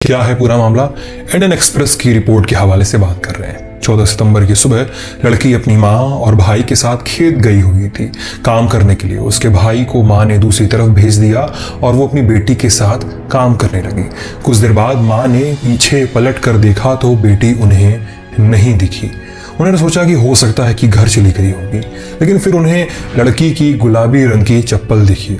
क्या है पूरा मामला, इंडियन एक्सप्रेस की रिपोर्ट के हवाले से बात कर रहे हैं। 14 सितंबर की सुबह लड़की अपनी माँ और भाई के साथ खेत गई हुई थी काम करने के लिए। उसके भाई को माँ ने दूसरी तरफ भेज दिया और वो अपनी बेटी के साथ काम करने लगी। कुछ देर बाद माँ ने पीछे पलट कर देखा तो बेटी उन्हें नहीं दिखी। उन्होंने सोचा कि हो सकता है कि घर चली गई होगी, लेकिन फिर उन्हें लड़की की गुलाबी रंग की चप्पल दिखी।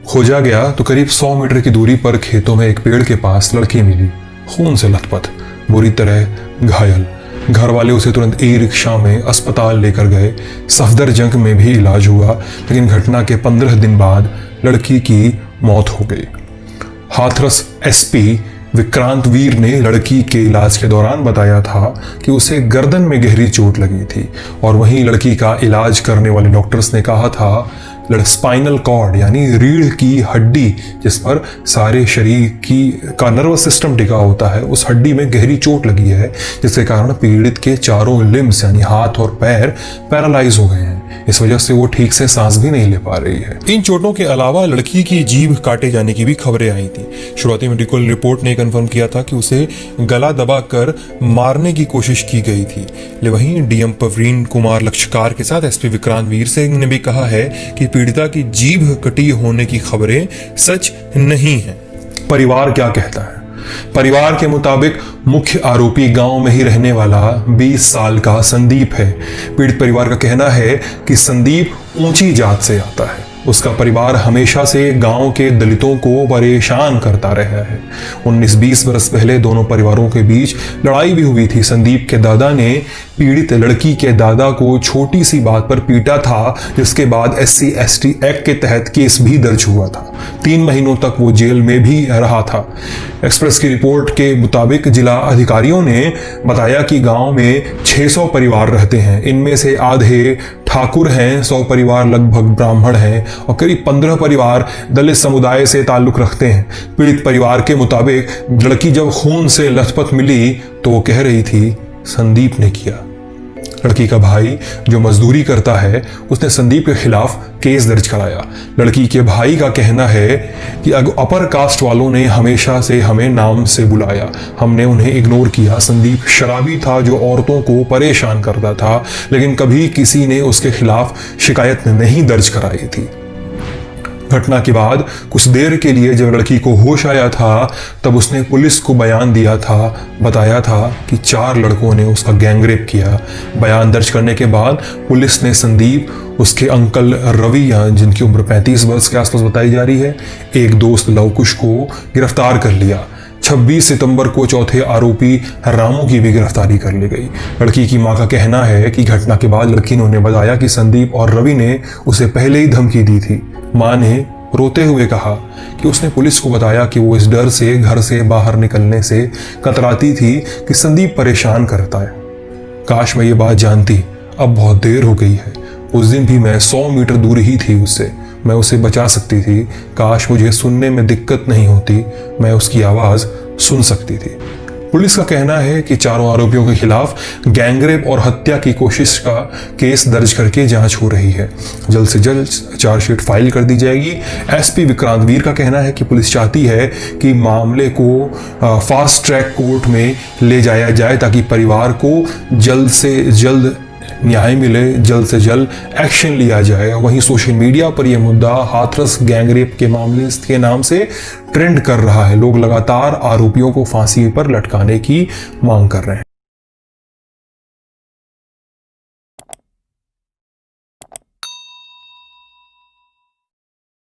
खोजा गया तो करीब 100 मीटर की दूरी पर खेतों में एक पेड़ के पास लड़की मिली, खून से लथपथ, बुरी तरह घायल। घर वाले उसे तुरंत ई रिक्शा में अस्पताल लेकर गए। सफदरजंग में भी इलाज हुआ, लेकिन घटना के 15 दिन बाद लड़की की मौत हो गई। हाथरस एसपी विक्रांत वीर ने लड़की के इलाज के दौरान बताया था कि उसे गर्दन में गहरी चोट लगी थी, और वहीं लड़की का इलाज करने वाले डॉक्टर्स ने कहा था स्पाइनल कॉर्ड यानी रीढ़ की हड्डी, जिस पर सारे शरीर का नर्वस सिस्टम टिका होता है, उस हड्डी में गहरी चोट लगी है, जिसके कारण पीड़ित के चारों लिम्स यानी हाथ और पैर पैरालाइज हो गए हैं। इस वजह से वो ठीक से सांस भी नहीं ले पा रही है। इन चोटों के अलावा लड़की की जीभ काटे जाने की भी खबरें आई थी। शुरुआती मेडिकल रिपोर्ट ने कंफर्म किया था कि उसे गला दबाकर मारने की कोशिश की गई थी। वहीं डीएम प्रवीण कुमार लक्षकार के साथ एसपी विक्रांत वीर सिंह ने भी कहा है कि पीड़िता की जीभ कटी होने की खबरें सच नहीं है। परिवार क्या कहता है? परिवार के मुताबिक मुख्य आरोपी गांव में ही रहने वाला 20 साल का संदीप है। पीड़ित परिवार का कहना है कि संदीप ऊंची जात से आता है। उसका परिवार हमेशा से गांव के दलितों को परेशान करता रहा है। 19-20 वर्ष पहले दोनों परिवारों के बीच लड़ाई भी हुई थी। संदीप के दादा ने पीड़ित लड़की के दादा को छोटी सी बात पर पीटा था, जिसके बाद SC/ST एक्ट के तहत केस भी दर्ज हुआ था। 3 महीनों तक वो जेल में भी रहा था। एक्सप्रेस की रिपोर्ट के मुताबिक जिला अधिकारियों ने बताया कि गांव में 600 परिवार रहते हैं। इनमें से आधे ठाकुर हैं, 100 परिवार लगभग ब्राह्मण हैं और करीब 15 परिवार दलित समुदाय से ताल्लुक रखते हैं। पीड़ित परिवार के मुताबिक लड़की जब खून से लथपथ मिली तो वो कह रही थी संदीप ने किया। लड़की का भाई जो मजदूरी करता है, उसने संदीप के खिलाफ केस दर्ज कराया। लड़की के भाई का कहना है कि अपर कास्ट वालों ने हमेशा से हमें नाम से बुलाया, हमने उन्हें इग्नोर किया। संदीप शराबी था जो औरतों को परेशान करता था, लेकिन कभी किसी ने उसके खिलाफ शिकायत नहीं दर्ज कराई थी। घटना के बाद कुछ देर के लिए जब लड़की को होश आया था, तब उसने पुलिस को बयान दिया था। बताया था कि 4 लड़कों ने उसका गैंगरेप किया। बयान दर्ज करने के बाद पुलिस ने संदीप, उसके अंकल रवि जिनकी उम्र 35 वर्ष के आसपास बताई जा रही है, एक दोस्त लवकुश को गिरफ्तार कर लिया। 26 सितंबर को चौथे आरोपी रामू की भी गिरफ्तारी कर ली गई। लड़की की मां का कहना है कि घटना के बाद लड़की ने उन्हें बताया कि संदीप और रवि ने उसे पहले ही धमकी दी थी। मां ने रोते हुए कहा कि उसने पुलिस को बताया कि वो इस डर से घर से बाहर निकलने से कतराती थी कि संदीप परेशान करता है। काश मैं ये बात जानती, अब बहुत देर हो गई है। उस दिन भी मैं 100 मीटर दूर ही थी उससे, मैं उसे बचा सकती थी। काश मुझे सुनने में दिक्कत नहीं होती, मैं उसकी आवाज़ सुन सकती थी। पुलिस का कहना है कि चारों आरोपियों के खिलाफ गैंगरेप और हत्या की कोशिश का केस दर्ज करके जांच हो रही है। जल्द से जल्द चार्जशीट फाइल कर दी जाएगी। एसपी विक्रांत वीर का कहना है कि पुलिस चाहती है कि मामले को फास्ट ट्रैक कोर्ट में ले जाया जाए ताकि परिवार को जल्द से जल्द न्याय मिले, जल्द से जल्द एक्शन लिया जाए। वहीं सोशल मीडिया पर यह मुद्दा हाथरस गैंगरेप के मामले के नाम से ट्रेंड कर रहा है। लोग लगातार आरोपियों को फांसी पर लटकाने की मांग कर रहे हैं।